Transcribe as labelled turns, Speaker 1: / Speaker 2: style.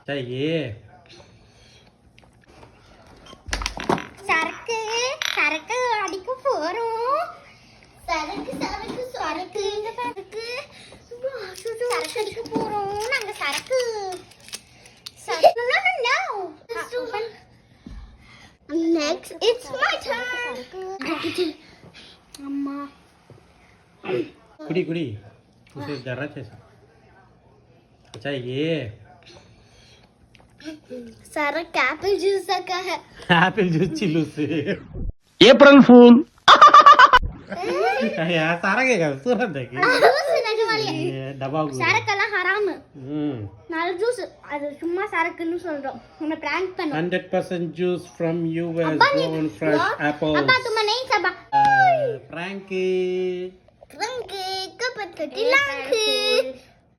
Speaker 1: चाहिए
Speaker 2: சரக்கு சரக்கு அடிக்க போறோம். சரக்கு சரக்கு சரக்கு சரக்கு சரக்கு அடிக்க போறோம். நாங்க சரக்கு நெக்ஸ்ட் இட்ஸ் மை டர்ன். அம்மா
Speaker 1: कुड़ी कुड़ी उसे जरा चेसा चाहिए
Speaker 2: சரக்கு ஆப்பிள் ஜூஸ் का है.
Speaker 1: एप्पल जूस चिल्लू से
Speaker 3: अप्रैल फूल
Speaker 1: यार सारा के सूरत देखी डब्बा
Speaker 2: சரக்கெல்லாம் ஹராம். நல்ல ஜூஸ் அது சும்மா சரக்குன்னு சொல்றோம். உன்னை பிராங்க் பண்ணோம்.
Speaker 1: 100% juice from US grown fresh apples.
Speaker 2: அப்பா तुम्हें नहीं सबा
Speaker 1: Frankie
Speaker 2: रंग के कपट कटी लांग